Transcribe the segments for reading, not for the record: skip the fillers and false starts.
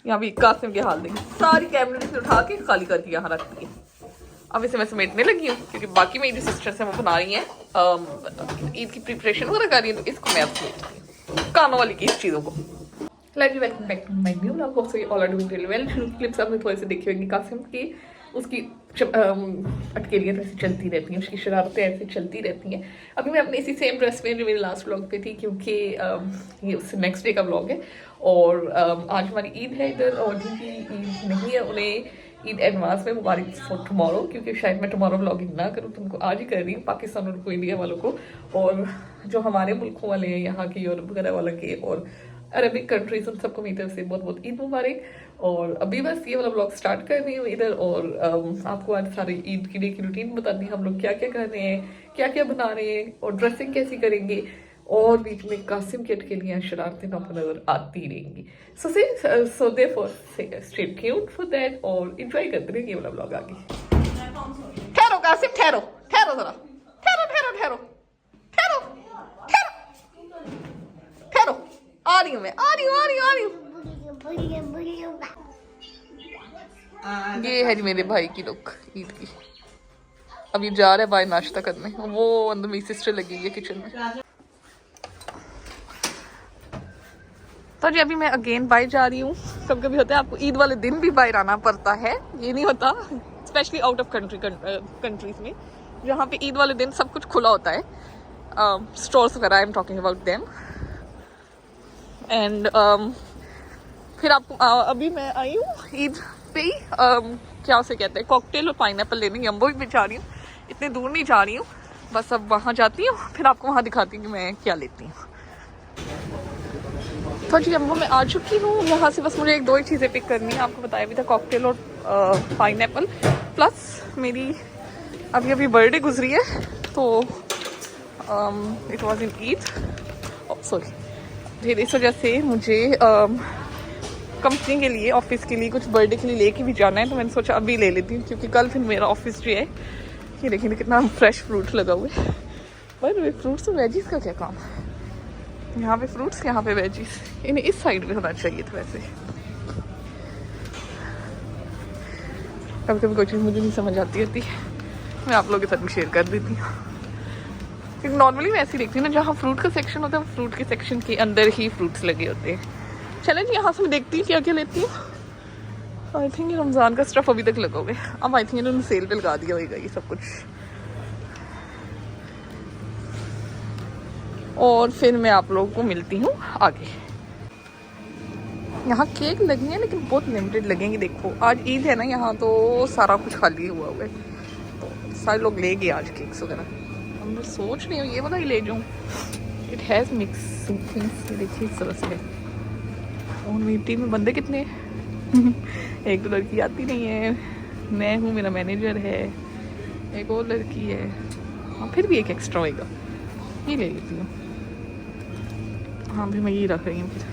यहाँ भी कासिम के हाल देंगे, सारी कैमरे से उठा के खाली करके यहाँ रख दिए। अब इसे मैं समेटने लगी हूँ क्योंकि बाकी मेरी सिस्टर्स हैं वो बना रही हैं ईद की प्रिपरेशन वगैरह कर रही है, तो इसको मैं अब समेटती हूँ कानों वाली की चीज़ों को। Like welcome back to my new vlog. Hope so you all are doing really well. Clips आपने थोड़े से देखी होंगी कासिम की, उसकी अटकेलियाँ ऐसी चलती रहती हैं, उसकी शरारतें ऐसी चलती रहती हैं। अभी मैं अपने इसी सेम ड्रेस में जो मेरे लास्ट व्लॉग पे थी, क्योंकि ये उससे नेक्स्ट डे का व्लॉग है और आज हमारी ईद है इधर, और जिनकी ईद नहीं है उन्हें ईद एडवांस में मुबारक फॉर टुमारो, क्योंकि शायद मैं टुमारो व्लॉगिंग ना करूँ, तुमको आज ही कर रही हूँ पाकिस्तान और इंडिया वालों को, और जो हमारे मुल्कों वाले हैं यहाँ के, यूरोप वगैरह वाला के और अरबिक कंट्रीज, उन सबको मेरी तरफ से बहुत बहुत ईद मुबारक। और अभी बस ये वाला ब्लॉग स्टार्ट कर रही हूँ इधर, और आपको आज सारी ईद की डे की रूटीन बतानी है, हम लोग क्या क्या कर रहे हैं, क्या क्या बना रहे हैं और ड्रेसिंग कैसी करेंगे, और बीच में कासिम के अटकेलियाँ शरारतें आपको नजर आती रहेंगी। So therefore stay tuned for that और एंजॉय करते रहेंगे ये वाला ब्लॉग आगे। ठहरो कासिम, ठहरो ठहरो जरा, ठहरो ठहरो ठहरो ठहरो ठहरो ठहरो, आ रही हूँ मैं, आ रही हूँ आ रही हूँ आ रही हूँ। ये है जी मेरे भाई की लुक ईद की। अब ये जा रहा है भाई नाश्ता करने, वो अंदर मेरी सिस्टर लगी है किचन में। तो जी अभी मैं अगेन बाहर जा रही हूँ। कभी कभी होता है आपको ईद वाले दिन भी बाहर आना पड़ता है, ये नहीं होता, स्पेशली आउट ऑफ कंट्रीज में जहाँ पे ईद वाले दिन सब कुछ खुला होता है, स्टोर्स वगैरह, I am talking about them. And फिर आपको अभी मैं आई हूँ ईद पे ही, क्या उसे कहते हैं, कॉकटेल और पाइनएप्पल लेने यम्बो भी जा रही हूँ, इतने दूर नहीं जा रही हूँ, बस अब वहाँ जाती हूँ, फिर आपको वहाँ दिखाती हूँ कि मैं क्या लेती हूँ। तो जी यम्बो में आ चुकी हूँ, यहाँ से बस मुझे एक दो ही चीज़ें पिक करनी है, आपको बताया भी था कॉकटेल और पाइनएप्पल, प्लस मेरी अभी अभी बर्थडे गुजरी है, तो it was in Eid, sorry, फिर इस वजह से मुझे कंपनी के लिए, ऑफिस के लिए कुछ बर्थडे के लिए लेके भी जाना है, तो मैंने सोचा अभी ले लेती हूँ, क्योंकि कल फिर मेरा ऑफिस जो है, ये देखिए कितना फ्रेश फ्रूट लगा हुआ है। पर फ्रूट्स और वेजीज का क्या काम, यहाँ पे फ्रूट्स यहाँ पे वेजीज, इन्हें इस साइड पे होना चाहिए था वैसे। कभी कभी कोई चीज़ मुझे नहीं समझ आती होती, मैं आप लोगों के साथ भी शेयर कर देती हूँ, क्योंकि नॉर्मली मैं ऐसी देखती हूँ ना, जहाँ फ्रूट का सेक्शन होता है फ्रूट के सेक्शन के अंदर ही फ्रूट्स लगे होते हैं। चलें जी यहाँ से मैं देखती हूँ क्या क्या लेती हूँ। आई थिंक रमज़ान का स्टफ अभी तक लगा हुआ है, अब आई थिंक इन्होंने सेल पे लगा दिया होगा ये सब कुछ, और फिर मैं आप लोगों को मिलती हूँ आगे। यहाँ केक लगी है लेकिन बहुत लिमिटेड लगेंगी, देखो आज ईद है ना, यहाँ तो सारा कुछ खाली हुआ है, तो सारे लोग ले गए आज केक्स वगैरह। अब मैं सोच रही हूँ ये वाला ही ले जाऊँ, इट हैज़ मिक्स थिंग्स, देखिए इस तरह से है। और मेरी टीम में बंदे कितने हैं एक तो लड़की आती नहीं है, मैं हूँ, मेरा मैनेजर है, एक और लड़की है, हाँ फिर भी एक एक्स्ट्रा होएगा, ये ले लेती हूँ। हाँ भी मैं ये रख रही हूँ फिर।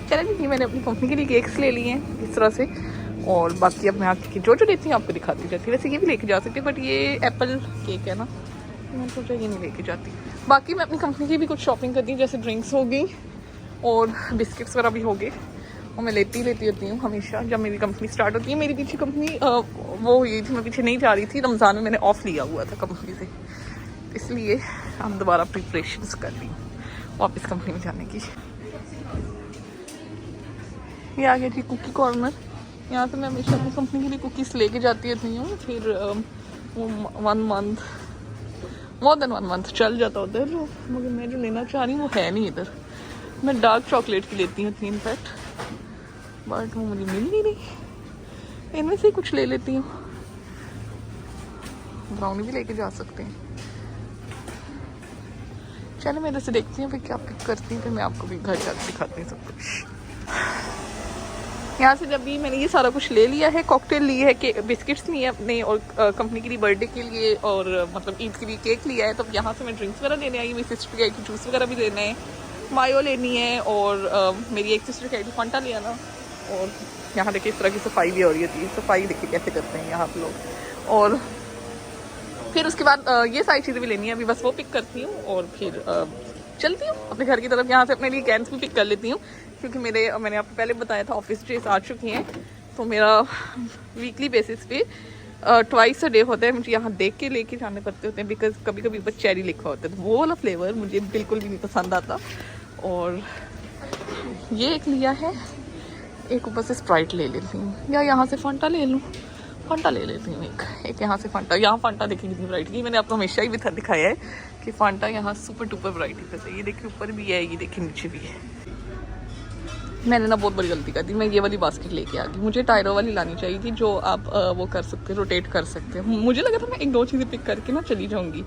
चलो देखिए मैंने अपनी कंपनी के लिए केक्स ले लिए हैं इस तरह से, और बाकी अब मैं आपकी जो जो लेती हूँ आपको दिखाती जाती हूँ। वैसे ये भी लेके जा सकती हूँ, बट ये एप्पल केक है ना, मैंने सोचा ये नहीं लेके जाती। बाकी मैं अपनी कंपनी की भी कुछ शॉपिंग करती हूँ, जैसे ड्रिंक्स हो गई और बिस्किट्स वगैरह भी हो गए, और मैं लेती होती हूँ हमेशा जब मेरी कंपनी स्टार्ट होती है। मेरी पीछे कंपनी वो हुई थी, मैं पीछे नहीं जा रही थी, रमज़ान में मैंने ऑफ लिया हुआ था कंपनी से, इसलिए हम दोबारा प्रिपरेशंस कर रही हूँ वापस कंपनी में जाने की। ये आ गया थी कुकी कॉर्नर, यहाँ से मैं हमेशा अपनी कंपनी के लिए कुकीज़ लेके जाती रहती हूँ, फिर वो 1 मंथ, मोर देन 1 मंथ चल जाता उधर, मगर मैं जो लेना चाह रही हूँ वो है नहीं इधर। मैं डार्क चॉकलेट की लेती हूँ 3 पैक, बट वो मुझे मिल नहीं रही, इनमें से कुछ ले लेती हूँ। ब्राउनी भी लेके जा सकते हैं। चलो मैं इधर से देखती हूँ फिर क्या पिक करती हूँ, फिर मैं आपको भी घर जाकर दिखाती हूँ सब कुछ। यहाँ से जब भी मैंने ये सारा कुछ ले लिया है, कॉकटेल ली है, के बिस्किट्स लिए अपने, और कंपनी के लिए बर्थडे के लिए, और मतलब ईद के लिए केक लिया है, तो यहाँ से मैं ड्रिंक्स वगैरह लेने आई, मेरी सिस्टर की आई थी जूस वगैरह भी लेना है, मायो लेनी है, और मेरी एक सिस्टर की आई थी फंटा लिया ना। और यहाँ देखिए इस तरह की सफाई भी हो रही होती है, सफाई देखिए कैसे करते हैं यहाँ पे लोग। और फिर उसके बाद ये सारी चीज़ें भी लेनी है, अभी बस वो पिक करती हूँ और फिर चलती हूँ अपने घर की तरफ। यहाँ से अपने लिए कैंस भी पिक कर लेती हूँ, क्योंकि मैंने आपको पहले बताया था ऑफिस डेज आ चुकी हैं, तो मेरा वीकली बेसिस पे ट्वाइस अ डे होता है। मुझे यहाँ देख के लेके जाने पड़ते होते हैं, बिकॉज कभी कभी ऊपर चेरी लिखा होता है, तो वो वाला फ्लेवर मुझे बिल्कुल भी नहीं पसंद आता। और ये एक लिया है, एक ऊपर से स्प्राइट ले लेती हूँ, या यहाँ से फंटा ले लूँ, फंटा ले लेती हूँ एक यहाँ से फंटा। यहाँ फंटा देखिए कितनी वराइटी की, मैंने आपको हमेशा ही भी दिखाया है कि फंटा यहाँ सुपर टूपर वराइटी पे। ये देखिए ऊपर भी है, ये देखिए नीचे भी है। मैंने ना बहुत बड़ी गलती कर दी, मैं ये वाली बास्केट लेके आ गई। मुझे टायरों वाली लानी चाहिए थी, जो आप वो कर सकते, रोटेट कर सकते हो। मुझे लगा था मैं एक दो चीज़ें पिक करके ना चली जाऊँगी,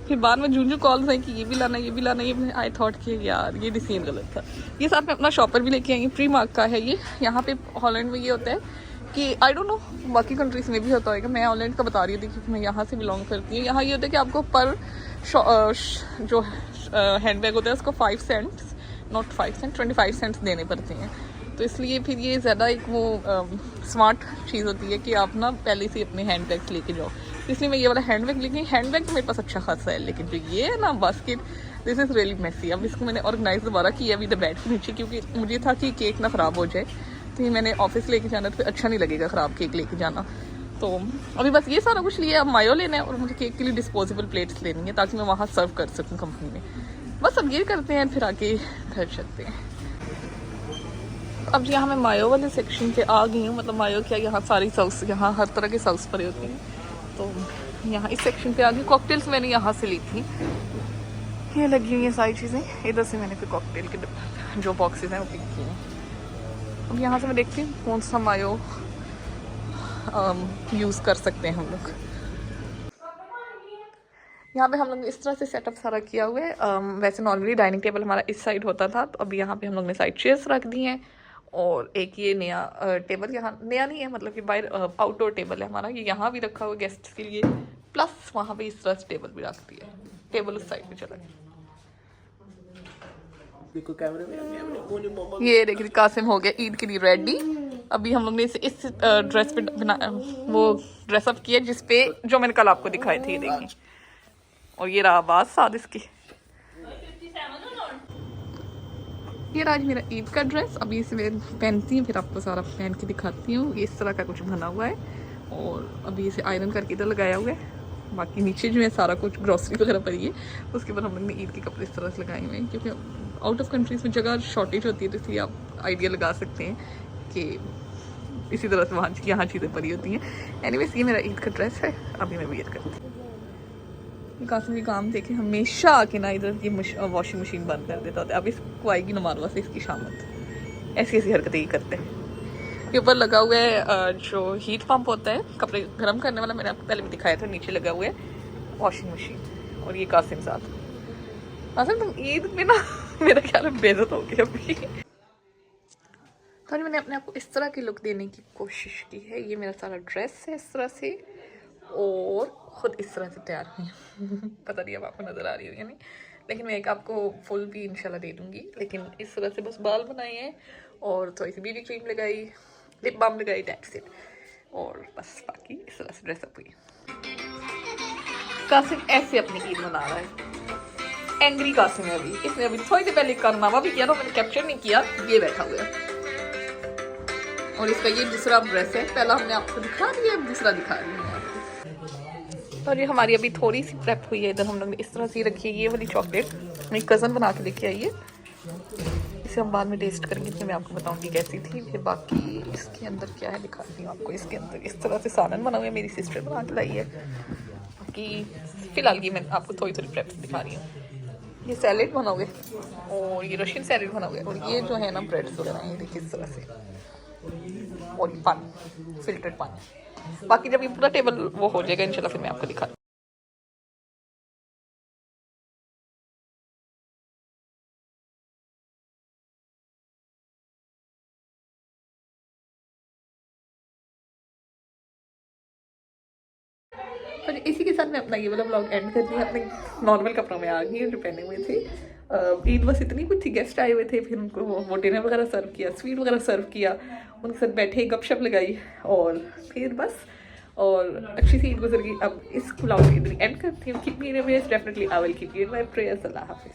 फिर बाद में जूं कॉल्स आई कि ये भी लाना, ये भी लाना, ये आई थॉट कि यार ये डिसीजन गलत था। ये साथ में अपना शॉपर भी लेके आई, प्री मार्क का है ये। यहाँ पे हॉलैंड में ये होता है कि आई डोंट नो बाकी कंट्रीज में भी होता होगा, मैं हॉलैंड का बता रही थी क्योंकि मैं यहाँ से बिलोंग करती हूँ। यहाँ ये होता है कि आपको पर जो हैंड बैग होता है उसको 5 सेंट्स, नॉट 5 सेंट, 25 सेंट्स देने पड़ते हैं। तो इसलिए फिर ये ज़्यादा एक वो स्मार्ट चीज़ होती है कि आप ना पहले से अपने हैंड बैग्स लेके जाओ। इसलिए मैं ये वाला हैंड बैग लेके, हैंड बैग तो मेरे पास अच्छा खासा है, लेकिन जो ये है ना basket, this is really messy. अब इसको मैंने ऑर्गेनाइज दोबारा किया अभी द बेड के नीचे, क्योंकि मुझे था कि केक ना ख़राब हो जाए, तो ये मैंने ऑफिस लेके जाना, तो अच्छा नहीं लगेगा ख़राब केक लेके जाना। तो अभी बस ये सारा कुछ लिया, अब मायो लेना है और मुझे केक के लिए डिस्पोजेबल प्लेट्स लेनी है ताकि मैं वहाँ सर्व कर सकूँ कंपनी में। बस अब ये करते हैं, फिर आके घर चलते हैं। अब यहाँ मैं मायो वाले सेक्शन पे आ गई हूँ, मतलब मायो क्या, यहाँ सारी सॉस, यहाँ हर तरह के सॉस पड़े होते हैं, तो यहाँ इस सेक्शन पे आ गई। कॉकटेल्स मैंने यहाँ से ली थी, ये लगी हुई हैं सारी चीज़ें, इधर से मैंने फिर कॉकटेल के जो बॉक्सेस हैं वो पिक किए हैं। अब यहाँ से मैं देखती हूँ कौन सा मायो यूज़ कर सकते हैं हम लोग। यहाँ पे हम लोग ने इस तरह से सेटअप सारा किया हुआ है। वैसे नॉर्मली डाइनिंग टेबल हमारा इस साइड होता था, तो अभी यहाँ पे हम लोग ने साइड चेयर्स रख दी हैं, और एक ये नया टेबल, यहाँ नया नहीं है, मतलब कि बाहर आउटडोर टेबल है हमारा, ये यहाँ भी रखा हुआ गेस्ट्स के लिए, प्लस वहाँ पे इस तरह से टेबल भी रख दिया है। टेबल उस साइड पे चला गया। ये देखिए कासिम हो गया ईद के लिए रेडी। अभी हम लोग ने इस ड्रेस पे वो ड्रेसअप किया जिसपे जो मैंने कल आपको दिखाई थी, ये देखिए। और ये रहा आवाज साथ इसकी। ये आज मेरा ईद का ड्रेस, अभी इसे मैं पहनती हूँ, फिर आपको सारा पहन के दिखाती हूँ। ये इस तरह का कुछ बना हुआ है, और अभी इसे आयरन करके इधर लगाया हुआ है। बाकी नीचे जो है सारा कुछ ग्रॉसरी वगैरह पड़ी है, उसके बाद हम लोग ने ईद के कपड़े इस तरह से लगाए हुए हैं, क्योंकि आउट ऑफ कंट्रीज में जगह शॉर्टेज होती है, तो इसलिए आप आइडिया लगा सकते हैं कि इसी तरह से वहाँ यहाँ चीज़ें पड़ी होती हैं। एनीवेज ये मेरा ईद का ड्रेस है, अभी मैं वियर करती हूँ। कासिम की काम देखे हमेशा आके ना इधर की वॉशिंग मशीन बंद कर देता होता है। अब इसको आएगी नमारवा से इसकी शामत, ऐसी ऐसी हरकतें ही करते हैं। के ऊपर लगा हुआ है जो हीट पंप होता है कपड़े गर्म करने वाला, मैंने आपको पहले भी दिखाया था। नीचे लगा हुआ है वॉशिंग मशीन, और ये कासिम साथ। कासिम तुम ईद में ना मेरा ख्याल है बेइज्जत हो गई अभी। तो मैंने अपने आप को इस तरह की लुक देने की कोशिश की है। ये मेरा सारा ड्रेस है इस तरह से, और ख़ुद इस तरह से तैयार हुई पता नहीं अब आपको नज़र आ रही है या नहीं, लेकिन मैं एक आपको फुल भी इंशाल्लाह दे दूँगी। लेकिन इस तरह से बस बाल बनाए हैं, और थोड़ी सी बीबी क्रीम लगाई, लिप बाम लगाई, दैट्स इट। और बस बाकी इस तरह से ड्रेसअप हुई। कासिम ऐसे अपनी ईद मना रहा है, एंग्री कासिम है अभी। इसने अभी थोड़ी देर पहले कारनामा भी किया था, मैंने कैप्चर नहीं किया। ये बैठा हुआ है, और इसका ये दूसरा ड्रेस है। पहला हमने आपको दिखा दिया, दूसरा दिखा रही हूँ। और ये हमारी अभी थोड़ी सी प्रेप हुई है। इधर हम लोग ने इस तरह से रखी है ये वाली चॉकलेट, मेरी कज़न बना के लेके आई है। इसे हम बाद में टेस्ट करेंगे, तो मैं आपको बताऊंगी कैसी थी। फिर बाकी इसके अंदर क्या है दिखाती हूँ आपको। इसके अंदर इस तरह से सालन बना हुआ है, मेरी सिस्टर बना के लाई है। बाकी फ़िलहाल की मैं आपको थोड़ी थोड़ी प्रेप दिखा रही हूँ। ये सैलेड बना हुआ है, और ये रशियन सैलेड बना हुआ है, और ये जो है ना ब्रेड्स वगैरह ये देखिए इस तरह से, और ये पानी, फिल्टर्ड पानी। बाकी जब ये पूरा टेबल वो हो जाएगा इंशाल्लाह, फिर मैं आपको दिखा। पर इसी के साथ मैं अपना ये वाला ब्लॉग एंड कर दिया। अपने नॉर्मल कपड़ों में आ गई है जो पहने हुए थे। ईद बस इतनी कुछ थी, गेस्ट आए हुए थे, फिर उनको वो डिनर वगैरह सर्व किया, स्वीट वगैरह सर्व किया, उनके साथ बैठे गपशप लगाई, और फिर बस और अच्छी सी ईद गुजर गई। अब इस ब्लॉग को एंड करती हूँ। Keep me in your prayers, definitely I will keep you in my prayers. अल्लाह हाफिज़।